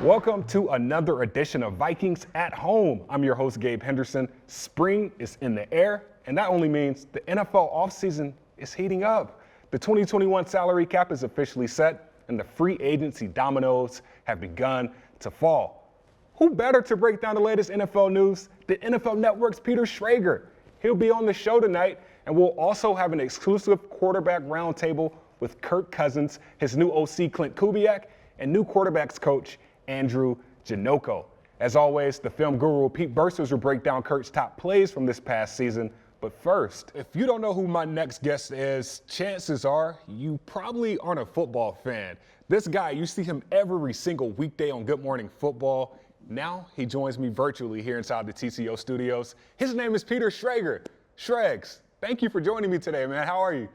Welcome to another edition of Vikings at Home. I'm your host, Gabe Henderson. Spring is in the air, and that only means the NFL offseason is heating up. The 2021 salary cap is officially set, and the free agency dominoes have begun to fall. Who better to break down the latest NFL news than NFL Network's Peter Schrager? He'll be on the show tonight, and we'll also have an exclusive quarterback roundtable with Kirk Cousins, his new OC Klint Kubiak, and new quarterbacks coach Andrew Janocko. As always, the film guru Pete Bursters will break down Kirk's top plays from this past season. But first, if you don't know who my next guest is, chances are you probably aren't a football fan. This guy, you see him every single weekday on Good Morning Football. Now he joins me virtually here inside the TCO studios. His name is Peter Schrager. Shregs, thank you for joining me today, man. How are you?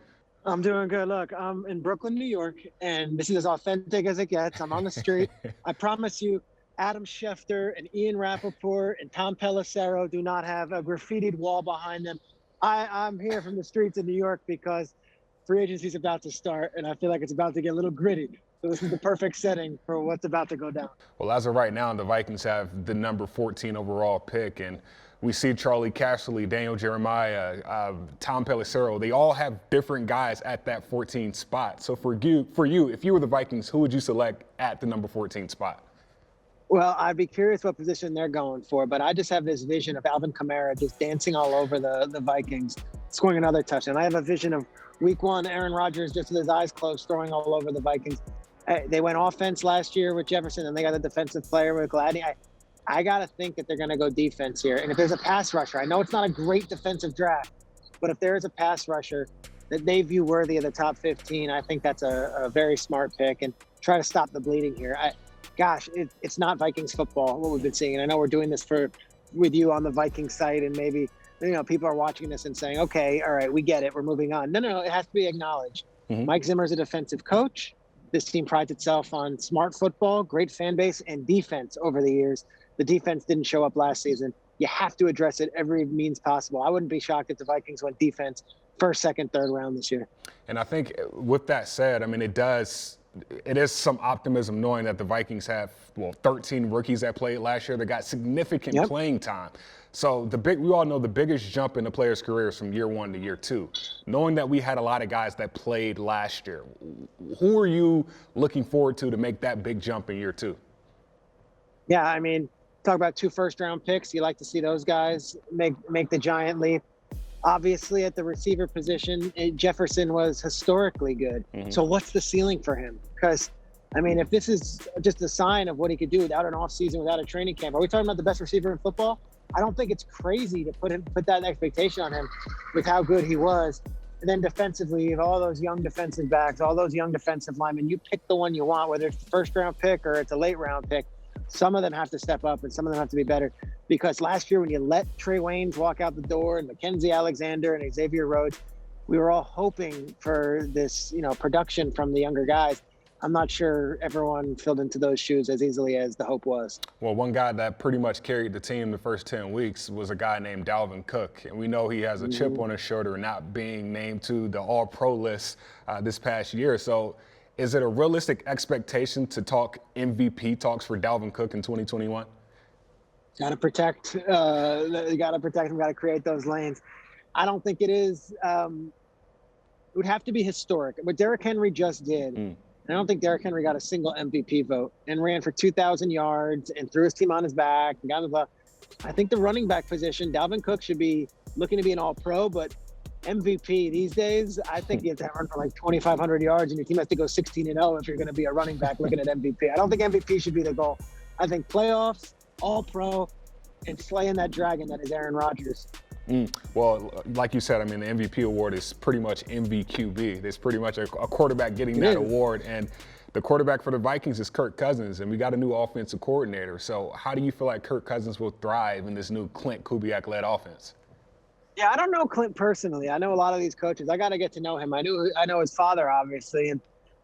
I'm doing good. Look, I'm in Brooklyn, New York, and this is as authentic as it gets. I'm on the street. I promise you, Adam Schefter and Ian Rappaport and Tom Pelissero do not have a graffitied wall behind them. I'm here from the streets of New York because free agency is about to start, and I feel like it's about to get a little gritty. So this is the perfect setting for what's about to go down. Well, as of right now, the Vikings have the number 14 overall pick, and we see Charlie Casserly, Daniel Jeremiah, Tom Pelissero. They all have different guys at that 14 spot. So for you, if you were the Vikings, who would you select at the number 14 spot? Well, I'd be curious what position they're going for, but I just have this vision of Alvin Kamara just dancing all over the Vikings, scoring another touchdown. I have a vision of week one, Aaron Rodgers just with his eyes closed, throwing all over the Vikings. They went offense last year with Jefferson, and they got a defensive player with Gladney. I got to think that they're going to go defense here. And if there's a pass rusher, I know it's not a great defensive draft, but if there is a pass rusher that they view worthy of the top 15, I think that's a very smart pick, and try to stop the bleeding here. It's not Vikings football, what we've been seeing. And I know we're doing this with you on the Vikings site, and maybe people are watching this and saying, okay, all right, we get it, we're moving on. No, it has to be acknowledged. Mm-hmm. Mike Zimmer's a defensive coach. This team prides itself on smart football, great fan base, and defense over the years. The defense didn't show up last season. You have to address it every means possible. I wouldn't be shocked if the Vikings went defense first, second, third round this year. And I think with that said, I mean, it is some optimism knowing that the Vikings have, 13 rookies that played last year that got significant playing time. So we all know the biggest jump in the player's career is from year one to year two. Knowing that we had a lot of guys that played last year, who are you looking forward to make that big jump in year two? Yeah, I mean, talk about 2 first-round picks. You like to see those guys make the giant leap. Obviously, at the receiver position, Jefferson was historically good. Mm-hmm. So what's the ceiling for him? Because, I mean, if this is just a sign of what he could do without an offseason, without a training camp, are we talking about the best receiver in football? I don't think it's crazy to put that expectation on him with how good he was. And then defensively, you have all those young defensive backs, all those young defensive linemen. You pick the one you want, whether it's the first-round pick or it's a late-round pick. Some of them have to step up and some of them have to be better, because last year when you let Trey Waynes walk out the door and Mackenzie Alexander and Xavier Rhodes, we were all hoping for this, production from the younger guys. I'm not sure everyone filled into those shoes as easily as the hope was. Well, one guy that pretty much carried the team the first 10 weeks was a guy named DALVIN Cook. And we know he has a chip on his shoulder not being named to the All-Pro list this past year. So is it a realistic expectation to talk MVP talks for DALVIN Cook in 2021? Got to protect. You got to protect him. Got to create those lanes. I don't think it is. It would have to be historic. What Derrick Henry just did. I don't think Derrick Henry got a single MVP vote and ran for 2,000 yards and threw his team on his back and got the ball. I think the running back position, DALVIN Cook should be looking to be an All-Pro, but MVP these days, I think you have to run for like 2,500 yards and your team has to go 16-0 if you're going to be a running back looking at MVP. I don't think MVP should be the goal. I think playoffs, All-Pro, and slaying that dragon that is Aaron Rodgers. Well, like you said, I mean, the MVP award is pretty much MVQB. There's pretty much a quarterback getting that award. And the quarterback for the Vikings is Kirk Cousins, and we got a new offensive coordinator. So how do you feel like Kirk Cousins will thrive in this new Klint Kubiak-led offense? Yeah, I don't know Klint personally. I know a lot of these coaches. I got to get to know him. I know his father, obviously. And,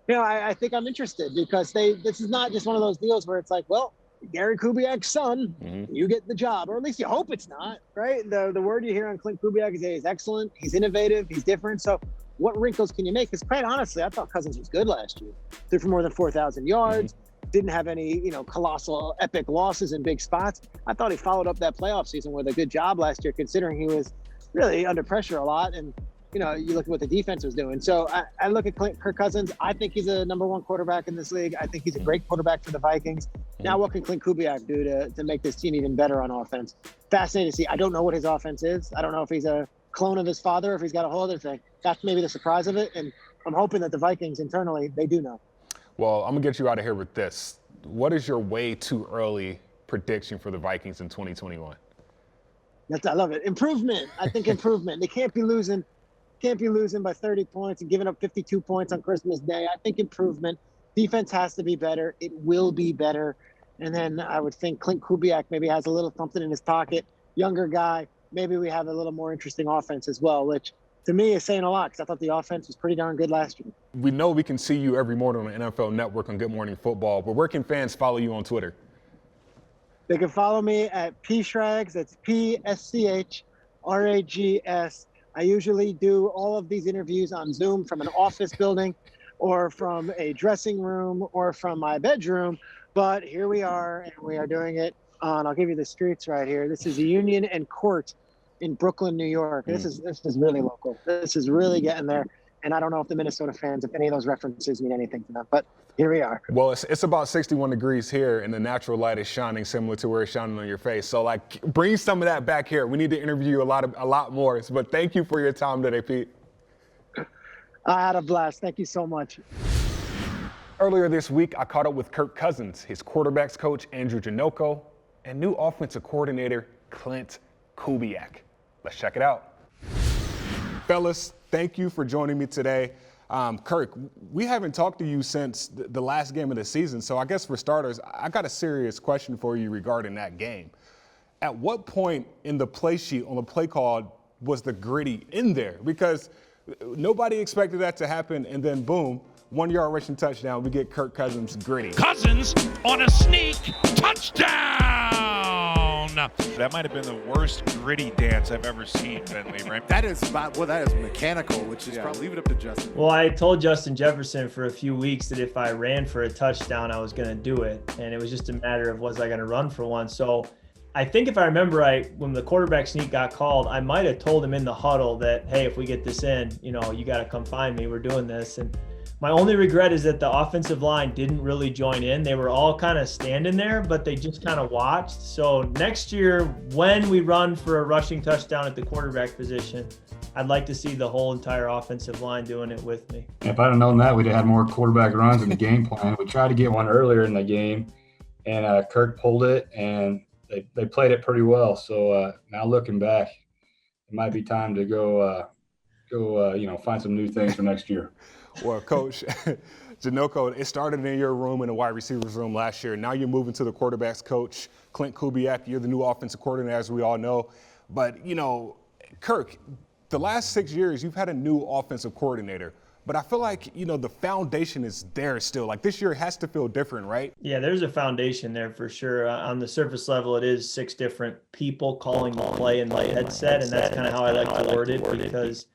I think I'm interested because this is not just one of those deals where it's like, well, Gary Kubiak's son, you get the job, or at least you hope it's not, right? The word you hear on Klint Kubiak is he's excellent, he's innovative, he's different. So what wrinkles can you make? Because quite honestly, I thought Cousins was good last year. Threw for more than 4,000 yards. didn't have any, colossal epic losses in big spots. I thought he followed up that playoff season with a good job last year, considering he was really under pressure a lot. And, you look at what the defense was doing. So I look at Kirk Cousins. I think he's a number one quarterback in this league. I think he's a great quarterback for the Vikings. Now, what can Klint Kubiak do to make this team even better on offense? Fascinating to see. I don't know what his offense is. I don't know if he's a clone of his father, or if he's got a whole other thing. That's maybe the surprise of it. And I'm hoping that the Vikings internally, they do know. Well, I'm going to get you out of here with this. What is your way too early prediction for the Vikings in 2021? I love it. Improvement. I think improvement. They can't be losing by 30 points and giving up 52 points on Christmas Day. I think improvement. Defense has to be better. It will be better. And then I would think Klint Kubiak maybe has a little something in his pocket. Younger guy. Maybe we have a little more interesting offense as well, which to me is saying a lot because I thought the offense was pretty darn good last year. We know we can see you every morning on the NFL Network on Good Morning Football, but where can fans follow you on Twitter? They can follow me at pschrags. That's PSCHRAGS. I usually do all of these interviews on Zoom from an office building or from a dressing room or from my bedroom. But here we are, and we are doing it on, I'll give you the streets right here. This is Union and Court in Brooklyn, New York. This is really local. This is really getting there. And I don't know if the Minnesota fans, if any of those references mean anything to them, but here we are. Well, it's about 61 degrees here, and the natural light is shining similar to where it's shining on your face. So, bring some of that back here. We need to interview you a lot more. But thank you for your time today, Pete. I had a blast. Thank you so much. Earlier this week, I caught up with Kirk Cousins, his quarterbacks coach, Andrew Janocko, and new offensive coordinator, Klint Kubiak. Let's check it out. Fellas, thank you for joining me today. Kirk, we haven't talked to you since the last game of the season, so I guess for starters, I got a serious question for you regarding that game. At what point in the play sheet on the play call was the griddy in there? Because nobody expected that to happen, and then boom, 1 yard rushing touchdown, we get Kirk Cousins griddy. Cousins on a sneak touchdown! That might have been the worst gritty dance I've ever seen, Bentley, right? That is mechanical, which is probably leave it up to Justin. Well, I told Justin Jefferson for a few weeks that if I ran for a touchdown, I was going to do it. And it was just a matter of was I going to run for one. So I think if I remember right, when the quarterback sneak got called, I might have told him in the huddle that, hey, if we get this in, you got to come find me. We're doing this. And my only regret is that the offensive line didn't really join in. They were all kind of standing there, but they just kind of watched. So next year, when we run for a rushing touchdown at the quarterback position, I'd like to see the whole entire offensive line doing it with me. If I'd have known that, we'd have had more quarterback runs in the game plan. We tried to get one earlier in the game, and Kirk pulled it, and they played it pretty well. So now looking back, it might be time to go find some new things for next year. Well, Coach Janocko, it started in your room in the wide receivers room last year. Now you're moving to the quarterbacks coach, Klint Kubiak. You're the new offensive coordinator, as we all know. But, Kirk, the last 6 years, you've had a new offensive coordinator. But I feel like, the foundation is there still. Like this year it has to feel different, right? Yeah, there's a foundation there for sure. On the surface level, it is 6 different people calling the play in the headset. And that's kind of how I like to word it because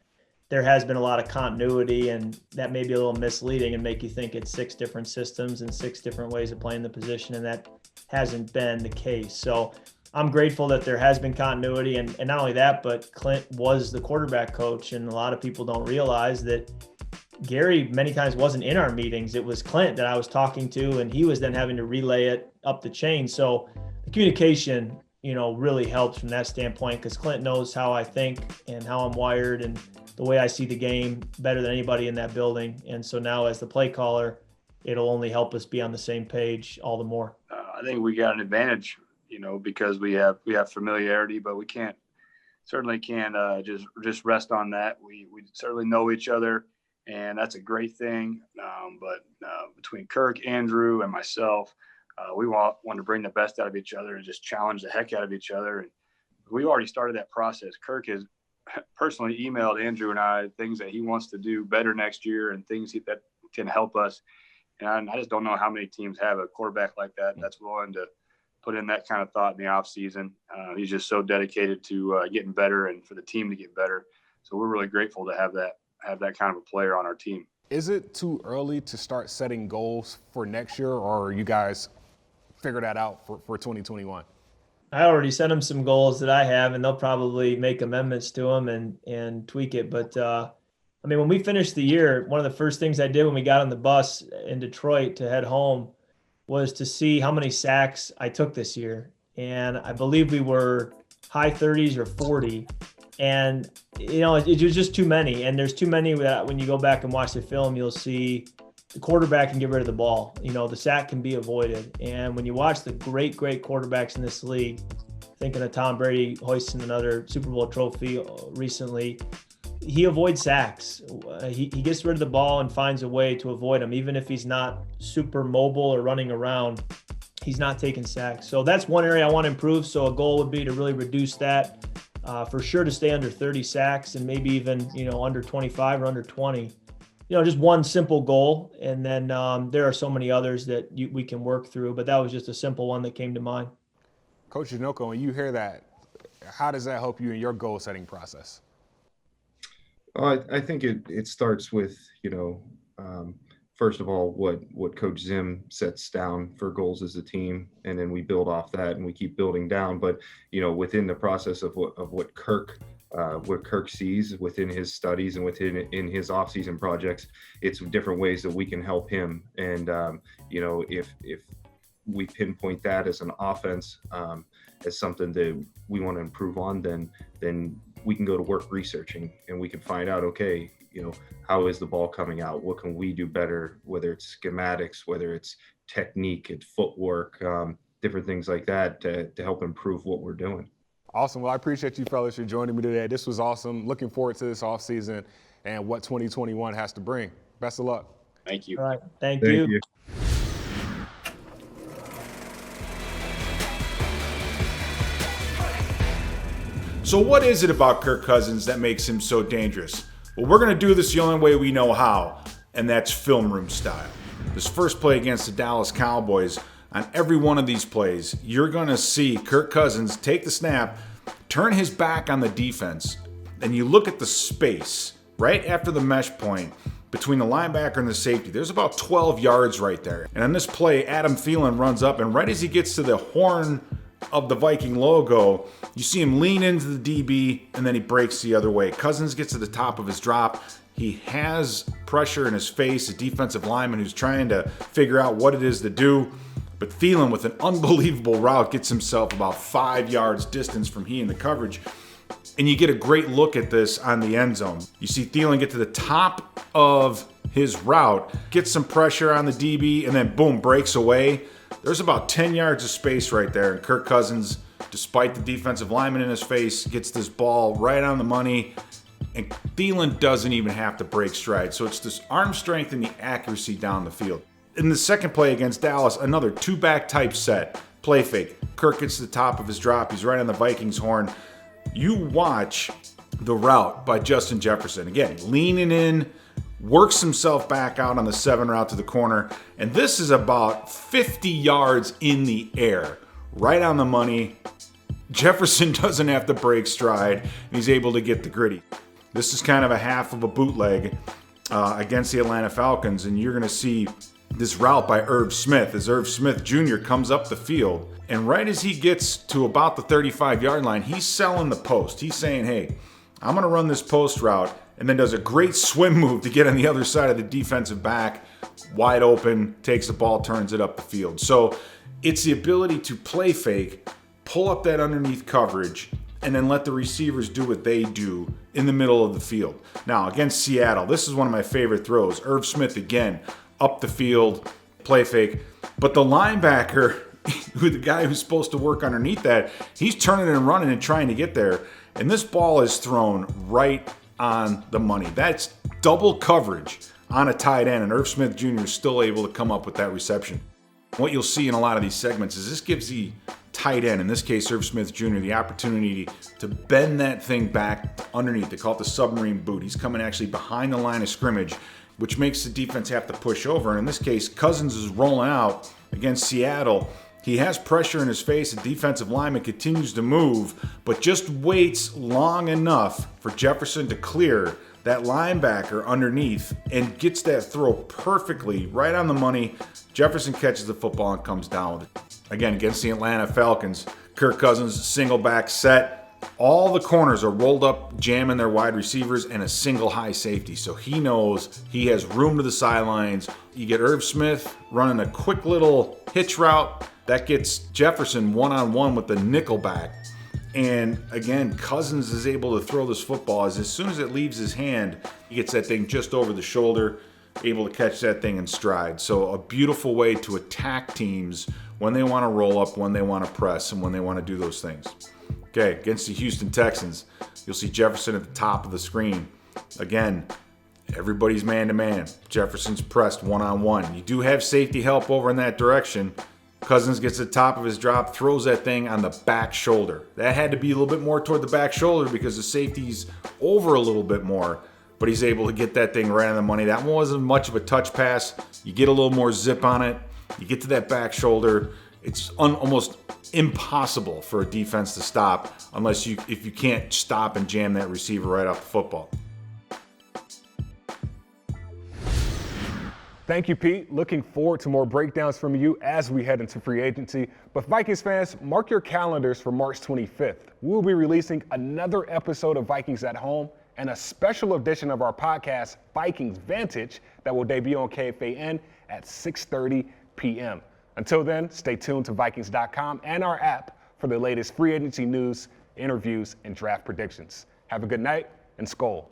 there has been a lot of continuity, and that may be a little misleading and make you think it's 6 different systems and 6 different ways of playing the position, and that hasn't been the case. So I'm grateful that there has been continuity, and not only that, but Klint was the quarterback coach, and a lot of people don't realize that Gary many times wasn't in our meetings. It was Klint that I was talking to, and he was then having to relay it up the chain. So the communication, really helps from that standpoint because Klint knows how I think and how I'm wired and the way I see the game better than anybody in that building. And so now as the play caller, it'll only help us be on the same page all the more. I think we got an advantage, because we have familiarity, but we certainly can't just rest on that. We certainly know each other, and that's a great thing. But between Kirk, Andrew, and myself, we want to bring the best out of each other and just challenge the heck out of each other. And we already started that process. Kirk has personally emailed Andrew and I things that he wants to do better next year and things that can help us. And I just don't know how many teams have a quarterback like that that's willing to put in that kind of thought in the off season. He's just so dedicated to getting better and for the team to get better. So we're really grateful to have that kind of a player on our team. Is it too early to start setting goals for next year, or you guys figure that out for 2021? I already sent them some goals that I have, and they'll probably make amendments to them and tweak it. But I mean, when we finished the year, one of the first things I did when we got on the bus in Detroit to head home was to see how many sacks I took this year. And I believe we were high 30s or 40. And, you know, it was just too many. And there's too many that when you go back and watch the film, you'll see the quarterback can get rid of the ball. You know, the sack can be avoided. And when you watch the great quarterbacks in this league, thinking of Tom Brady hoisting another Super Bowl trophy recently, he avoids sacks. He gets rid of the ball and finds a way to avoid them. Even if he's not super mobile or running around, he's not taking sacks. So that's one area I want to improve. So a goal would be to really reduce that, for sure, to stay under 30 sacks and maybe even, you know, under 25 or under 20. You know, just one simple goal. And then there are so many others that we can work through. But that was just a simple one that came to mind. Coach Janocko, when you hear that, how does that help you in your goal-setting process? I think it starts with, you know, first of all, what Coach Zim sets down for goals as a team, and then we build off that and we keep building down. But, you know, within the process of what Kirk sees within his studies and in his off-season projects, it's different ways that we can help him. And, you know, if we pinpoint that as an offense, as something that we want to improve on, then we can go to work researching and we can find out, okay, you know, how is the ball coming out? What can we do better? Whether it's schematics, whether it's technique, it's footwork, different things like that to help improve what we're doing. Awesome. Well, I appreciate you fellas for joining me today. This was awesome. Looking forward to this offseason and what 2021 has to bring. Best of luck. Thank you. All right. Thank you. So what is it about Kirk Cousins that makes him so dangerous? Well, we're going to do this the only way we know how, and that's film room style. This first play against the Dallas Cowboys, on every one of these plays, you're going to see Kirk Cousins take the snap, turn his back on the defense, and you look at the space right after the mesh point between the linebacker and the safety. There's about 12 yards right there. And on this play, Adam Thielen runs up, and right as he gets to the horn of the Viking logo, you see him lean into the DB, and then he breaks the other way. Cousins gets to the top of his drop. He has pressure in his face, a defensive lineman who's trying to figure out what it is to do. But Thielen, with an unbelievable route, gets himself about 5 yards distance from he in the coverage. And you get a great look at this on the end zone. You see Thielen get to the top of his route, gets some pressure on the DB, and then boom, breaks away. There's about 10 yards of space right there. And Kirk Cousins, despite the defensive lineman in his face, gets this ball right on the money. And Thielen doesn't even have to break stride. So it's this arm strength and the accuracy down the field. In the second play against Dallas, another two-back type set. Play fake. Kirk gets to the top of his drop. He's right on the Vikings horn. You watch the route by Justin Jefferson. Again, leaning in, works himself back out on the 7 route to the corner. And this is about 50 yards in the air. Right on the money. Jefferson doesn't have to break stride, and he's able to get the griddy. This is kind of a half of a bootleg against the Atlanta Falcons, and you're going to see this route by Irv Smith as Irv Smith Jr. comes up the field. And right as he gets to about the 35-yard line, he's selling the post. He's saying, hey, I'm going to run this post route, and then does a great swim move to get on the other side of the defensive back, wide open, takes the ball, turns it up the field. So it's the ability to play fake, pull up that underneath coverage, and then let the receivers do what they do in the middle of the field. Now, against Seattle, this is one of my favorite throws. Irv Smith, again, up the field, play fake. But the linebacker, the guy who's supposed to work underneath that, he's turning and running and trying to get there. And this ball is thrown right on the money. That's double coverage on a tight end, and Irv Smith Jr. is still able to come up with that reception. What you'll see in a lot of these segments is this gives the tight end, in this case Irv Smith Jr., the opportunity to bend that thing back underneath. They call it the submarine boot. He's coming actually behind the line of scrimmage, which makes the defense have to push over. And in this case, Cousins is rolling out against Seattle. He has pressure in his face. The defensive lineman continues to move, but just waits long enough for Jefferson to clear that linebacker underneath and gets that throw perfectly right on the money. Jefferson catches the football and comes down with it. Again, against the Atlanta Falcons, Kirk Cousins, single back set. All the corners are rolled up, jamming their wide receivers and a single high safety. So he knows he has room to the sidelines. You get Irv Smith running a quick little hitch route. That gets Jefferson one-on-one with the nickel back. And again, Cousins is able to throw this football as soon as it leaves his hand, he gets that thing just over the shoulder, able to catch that thing in stride. So a beautiful way to attack teams when they want to roll up, when they want to press, and when they want to do those things. Okay, against the Houston Texans, you'll see Jefferson at the top of the screen. Again, everybody's man-to-man. Jefferson's pressed one-on-one. You do have safety help over in that direction. Cousins gets the top of his drop, throws that thing on the back shoulder. That had to be a little bit more toward the back shoulder because the safety's over a little bit more, but he's able to get that thing right on the money. That one wasn't much of a touch pass. You get a little more zip on it. You get to that back shoulder. It's almost impossible for a defense to stop if you can't stop and jam that receiver right off the football. Thank you, Pete. Looking forward to more breakdowns from you as we head into free agency. But Vikings fans, mark your calendars for March 25th. We'll be releasing another episode of Vikings at Home and a special edition of our podcast, Vikings Vantage, that will debut on KFAN at 6:30 p.m. Until then, stay tuned to Vikings.com and our app for the latest free agency news, interviews, and draft predictions. Have a good night and Skol.